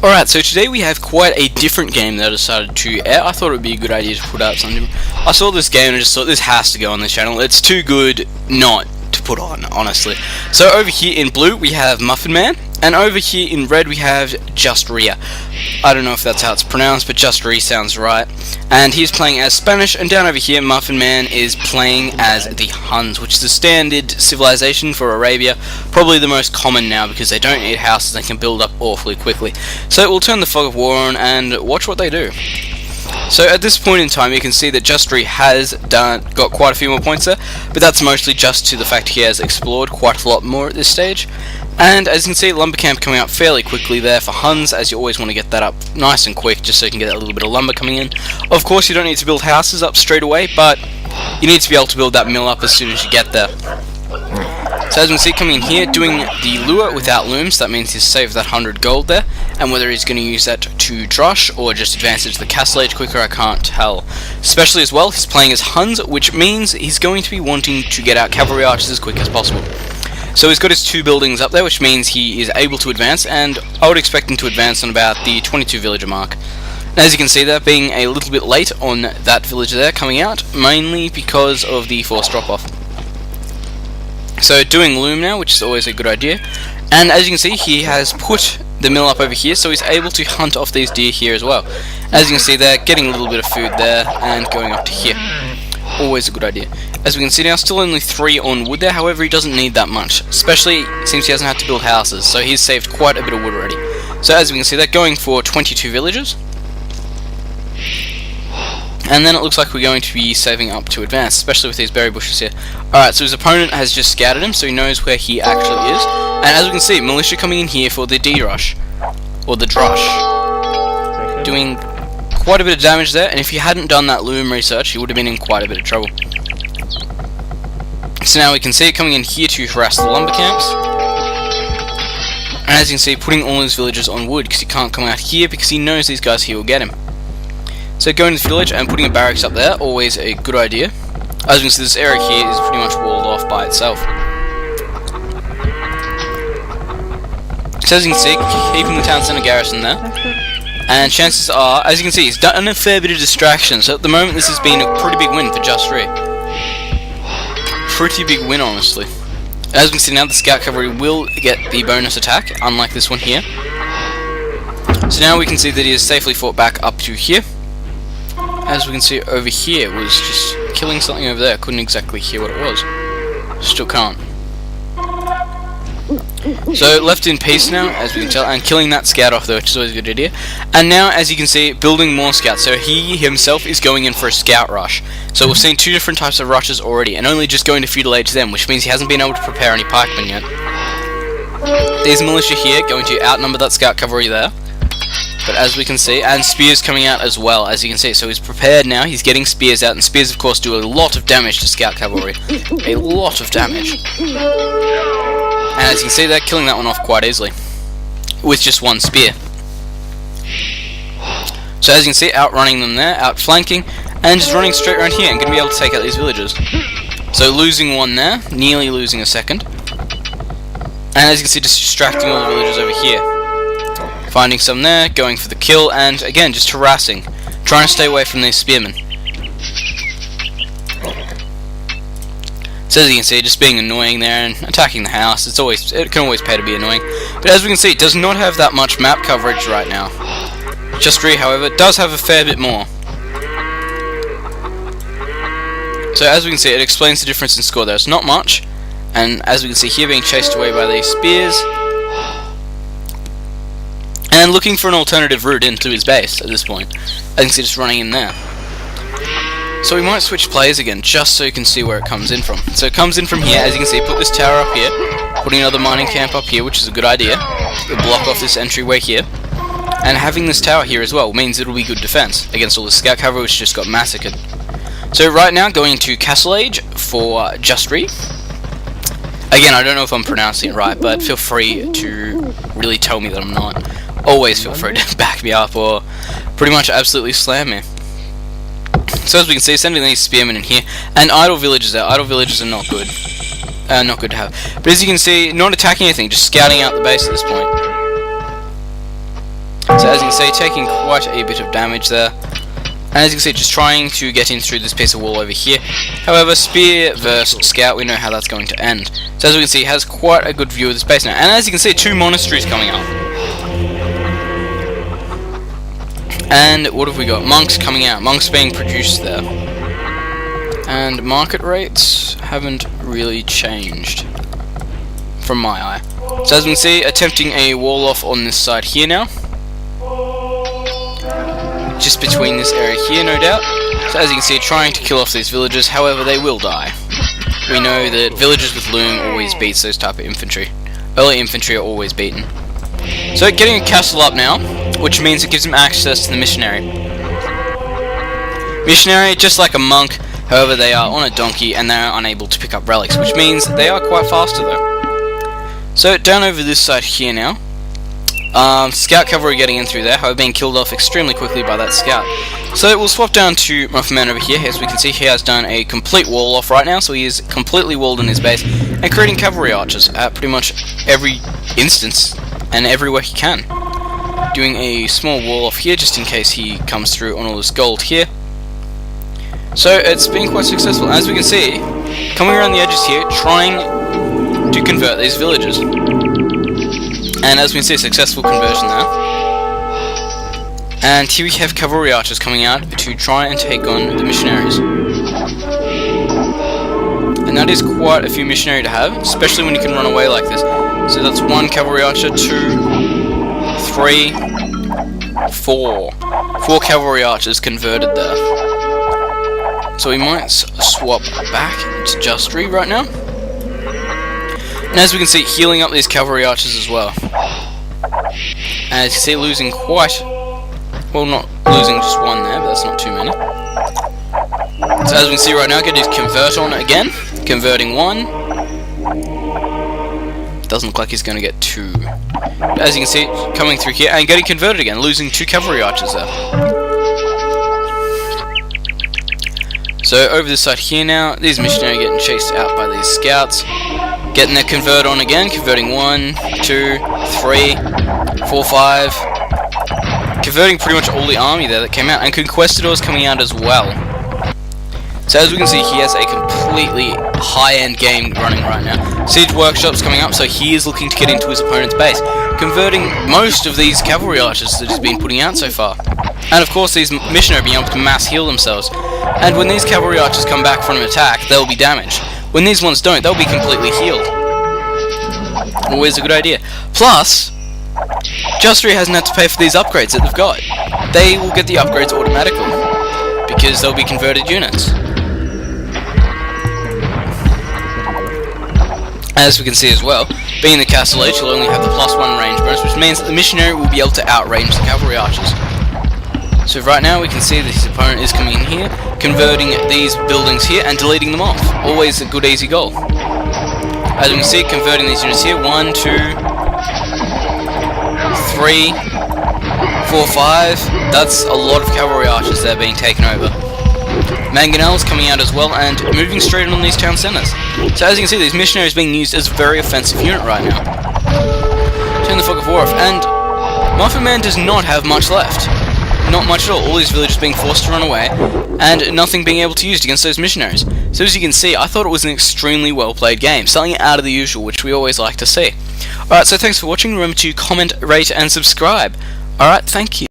Alright, so today we have quite a different game that I decided to air. I thought it would be a good idea to put out something. I saw this game and I just thought this has to go on this channel. It's too good not to put on, honestly. So over here in blue we have Muffin Man, and over here in red we have JustRi. I don't know if that's how it's pronounced, but JustRi sounds right. And he's playing as Spanish, and down over here Muffin Man is playing as the Huns, which is the standard civilization for Arabia. Probably the most common now because they don't need houses, they can build up awfully quickly. So we'll turn the fog of war on and watch what they do. So at this point in time you can see that JustRi has got quite a few more points there, but that's mostly just to the fact he has explored quite a lot more at this stage. And as you can see, lumber camp coming up fairly quickly there for Huns, as you always want to get that up nice and quick just so you can get a little bit of lumber coming in. Of course you don't need to build houses up straight away, but you need to be able to build that mill up as soon as you get there. So as you can see, coming in here, doing the lure without looms, that means he's saved that 100 gold there, and whether he's going to use that to drush or just advance it to the castle age quicker, I can't tell. Especially as well, he's playing as Huns, which means he's going to be wanting to get out cavalry archers as quick as possible. So he's got his 2 buildings up there, which means he is able to advance, and I would expect him to advance on about the 22 villager mark. And as you can see there, being a little bit late on that villager there coming out, mainly because of the forced drop-off. So doing loom now, which is always a good idea, and as you can see he has put the mill up over here, so he's able to hunt off these deer here as well. As you can see there, getting a little bit of food there and going up to here. Always a good idea. As we can see now, still only 3 on wood there, however he doesn't need that much, especially since he hasn't had to build houses, so he's saved quite a bit of wood already. So as we can see that, going for 22 villages. And then it looks like we're going to be saving up to advance, especially with these berry bushes here. Alright, so his opponent has just scouted him, so he knows where he actually is. And as we can see, militia coming in here for the D-rush, or the drush. Doing quite a bit of damage there, and if he hadn't done that loom research, he would have been in quite a bit of trouble. So now we can see it coming in here to harass the lumber camps. And as you can see, putting all his villagers on wood, because he can't come out here, because he knows these guys here will get him. So going to the village and putting a barracks up there, always a good idea. As you can see, this area here is pretty much walled off by itself. So as you can see, keeping the town centre garrison there. And chances are, as you can see, he's done a fair bit of distraction, so at the moment this has been a pretty big win for JustRi. Pretty big win, honestly. As we can see now, the scout cavalry will get the bonus attack, unlike this one here. So now we can see that he has safely fought back up to here. As we can see over here was just killing something over there. Couldn't exactly hear what it was. Still can't. So left in peace now, as we can tell, and killing that scout off though, which is always a good idea. And now, as you can see, building more scouts. So he himself is going in for a scout rush. So we've seen 2 different types of rushes already, and only just going to feudal age them, which means he hasn't been able to prepare any pikemen yet. These militia here going to outnumber that scout cavalry there. But as we can see, and spears coming out as well, as you can see. So he's prepared now, he's getting spears out, and spears of course do a lot of damage to scout cavalry. A lot of damage. And as you can see, they're killing that one off quite easily, with just 1 spear. So as you can see, outrunning them there, outflanking, and just running straight around here, and going to be able to take out these villagers. So losing 1 there, nearly losing a second. And as you can see, just distracting all the villagers over here. Finding some there, going for the kill, and again, just harassing. Trying to stay away from these spearmen. So as you can see, just being annoying there and attacking the house. It can always pay to be annoying. But as we can see, it does not have that much map coverage right now. JustRi, however, does have a fair bit more. So as we can see, it explains the difference in score there. It's not much, and as we can see here, being chased away by these spears. And looking for an alternative route into his base at this point. As you can see, just running in there. So we might switch players again, just so you can see where it comes in from. So it comes in from here, as you can see, put this tower up here, putting another mining camp up here, which is a good idea. It'll block off this entryway here. And having this tower here as well means it'll be good defense against all the scout cavalry which just got massacred. So right now, going into Castle Age for JustRi. Again, I don't know if I'm pronouncing it right, but feel free to really tell me that I'm not. Always feel free to back me up or pretty much absolutely slam me. So as we can see, sending these spearmen in here, and idle villagers out. Idle villagers are not good. Not good to have. But as you can see, not attacking anything, just scouting out the base at this point. So as you can see, taking quite a bit of damage there. And as you can see, just trying to get in through this piece of wall over here. However, spear versus scout, we know how that's going to end. So as we can see, he has quite a good view of the space now. And as you can see, 2 monasteries coming up. And what have we got? Monks coming out. Monks being produced there. And market rates haven't really changed from my eye. So as we can see, attempting a wall off on this side here now. Just between this area here, no doubt. So as you can see, trying to kill off these villagers, however they will die. We know that villagers with loom always beats those type of infantry. Early infantry are always beaten. So getting a castle up now, which means it gives them access to the missionary. Missionary, just like a monk, however they are on a donkey and they are unable to pick up relics, which means they are quite faster though. So down over this side here now. Scout cavalry getting in through there, however being killed off extremely quickly by that scout. So we'll swap down to my man over here. As we can see, he has done a complete wall off right now, so he is completely walled in his base and creating cavalry archers at pretty much every instance and everywhere he can. Doing a small wall off here just in case he comes through on all this gold here. So it's been quite successful. As we can see, coming around the edges here, trying to convert these villages. And as we can see, successful conversion there. And here we have cavalry archers coming out to try and take on the missionaries. And that is quite a few missionary to have, especially when you can run away like this. So that's 1 cavalry archer, 2, 3, 4. 4 cavalry archers converted there. So we might swap back to JustRi right now. And as we can see, healing up these cavalry archers as well. And as you see, losing quite... well, not losing just 1 there, but that's not too many. So as we can see right now, get his convert on again. Converting 1. Doesn't look like he's going to get 2. But as you can see, coming through here and getting converted again, losing 2 cavalry archers there. So over this side here now, these missionaries getting chased out by these scouts. Getting their convert on again, converting 1, 2, 3, 4, 5. Converting pretty much all the army there that came out, and conquistadors coming out as well. So as we can see, he has a completely high-end game running right now. Siege workshops coming up, so he is looking to get into his opponent's base, converting most of these cavalry archers that he's been putting out so far. And of course, these missionaries being able to mass heal themselves. And when these cavalry archers come back from an attack, they'll be damaged. When these ones don't, they'll be completely healed. Always a good idea. Plus, JustRi hasn't had to pay for these upgrades that they've got. They will get the upgrades automatically, because they'll be converted units. As we can see as well, being the castle age, he'll only have the +1 range bonus, which means that the missionary will be able to outrange the cavalry archers. So right now we can see that his opponent is coming in here, converting these buildings here and deleting them off. Always a good easy goal. As we can see, converting these units here, 1, 2, 3, 4, 5. That's a lot of cavalry archers there being taken over. Mangonels coming out as well and moving straight on these town centres. So as you can see, these missionaries being used as a very offensive unit right now. Turn the fog of war off, and Muffin Man does not have much left. Not much at all. All these villagers being forced to run away, and nothing being able to use against those missionaries. So as you can see, I thought it was an extremely well played game, something out of the usual, which we always like to see. Alright, so thanks for watching. Remember to comment, rate, and subscribe. Alright, thank you.